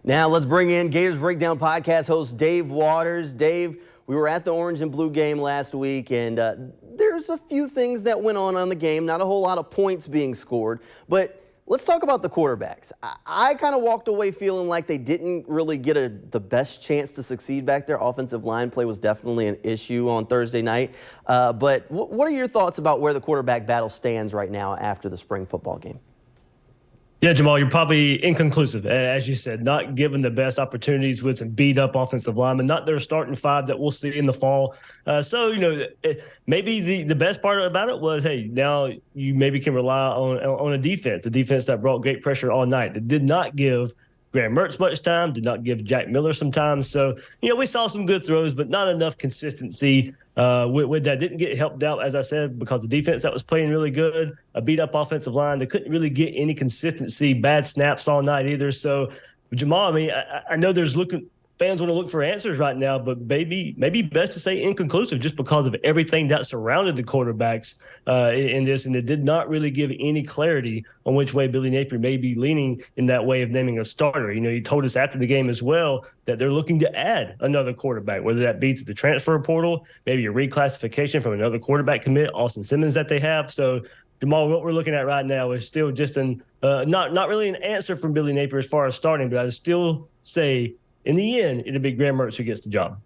Now let's bring in Gators Breakdown podcast host Dave Waters. Dave, we were at the Orange and Blue game last week, and there's a few things that went on the game. Not a whole lot of points being scored, but let's talk about the quarterbacks. I kind of walked away feeling like they didn't really get the best chance to succeed back there. Offensive line play was definitely an issue on Thursday night. But what are your thoughts about where the quarterback battle stands right now after the spring football game? Yeah, Jamal, you're probably inconclusive, as you said, not given the best opportunities with some beat-up offensive linemen, not their starting five that we'll see in the fall. Maybe the best part about it was, hey, now you maybe can rely on a defense that brought great pressure all night. That did not give Graham Mertz much time, did not give Jack Miller some time. So, we saw some good throws, but not enough consistency with that. Didn't get helped out, as I said, because the defense that was playing really good, a beat-up offensive line. They couldn't really get any consistency, bad snaps all night either. So, Jamal, I know fans want to look for answers right now, but maybe best to say inconclusive just because of everything that surrounded the quarterbacks in this, and it did not really give any clarity on which way Billy Napier may be leaning in that way of naming a starter. He told us after the game as well that they're looking to add another quarterback, whether that be to the transfer portal, maybe a reclassification from another quarterback commit, Austin Simmons, that they have. So, Jamal, what we're looking at right now is still just not really an answer from Billy Napier as far as starting, but I still say in the end, it'll be Graham Mertz who gets the job.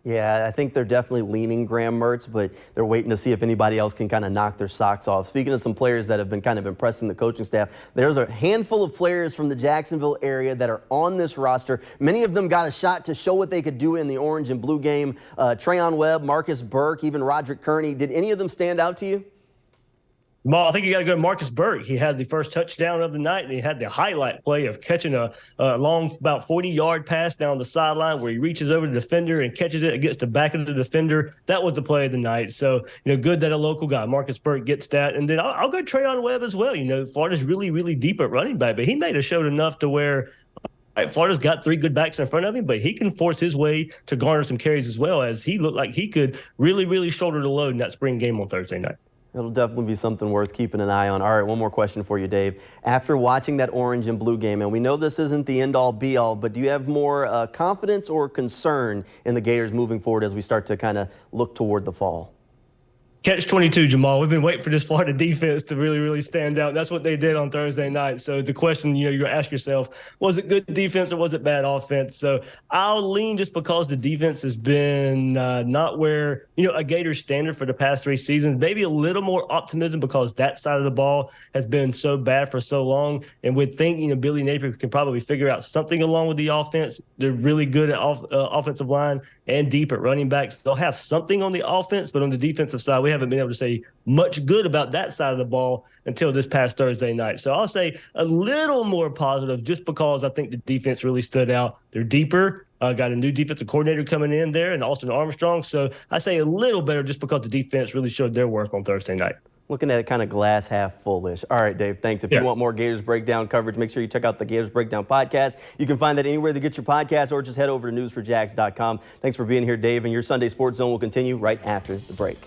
Yeah, I think they're definitely leaning Graham Mertz, but they're waiting to see if anybody else can kind of knock their socks off. Speaking of some players that have been kind of impressing the coaching staff, there's a handful of players from the Jacksonville area that are on this roster. Many of them got a shot to show what they could do in the Orange and Blue game. Trayon Webb, Marcus Burke, even Roderick Kearney. Did any of them stand out to you? Jamal, I think you got to go to Marcus Burke. He had the first touchdown of the night, and he had the highlight play of catching a long, about 40-yard pass down the sideline where he reaches over the defender and catches it. It gets the back of the defender. That was the play of the night. So, good that a local guy, Marcus Burke, gets that. And then I'll go Trayon Webb as well. Florida's really, really deep at running back, but he made have showed enough to where Florida's got three good backs in front of him, but he can force his way to garner some carries as well, as he looked like he could really, really shoulder the load in that spring game on Thursday night. It'll definitely be something worth keeping an eye on. All right, one more question for you, Dave. After watching that Orange and Blue game, and we know this isn't the end-all, be-all, but do you have more confidence or concern in the Gators moving forward as we start to kind of look toward the fall? Catch-22, Jamal. We've been waiting for this Florida defense to really, really stand out. That's what they did on Thursday night. So the question, you're going to ask yourself, was it good defense or was it bad offense? So I'll lean just because the defense has been not where, a Gators standard for the past three seasons. Maybe a little more optimism because that side of the ball has been so bad for so long. And would think, Billy Napier can probably figure out something along with the offense. They're really good at offensive line and deep at running backs. They'll have something on the offense, but on the defensive side, we haven't been able to say much good about that side of the ball until this past Thursday night. So I'll say a little more positive just because I think the defense really stood out. They're deeper. Got a new defensive coordinator coming in there, and Austin Armstrong. So I say a little better just because the defense really showed their worth on Thursday night. Looking at it kind of glass half fullish. All right, Dave, thanks. If you want more Gators Breakdown coverage, make sure you check out the Gators Breakdown podcast. You can find that anywhere to get your podcast, or just head over to newsforjags.com. Thanks for being here, Dave, and your Sunday Sports Zone will continue right after the break.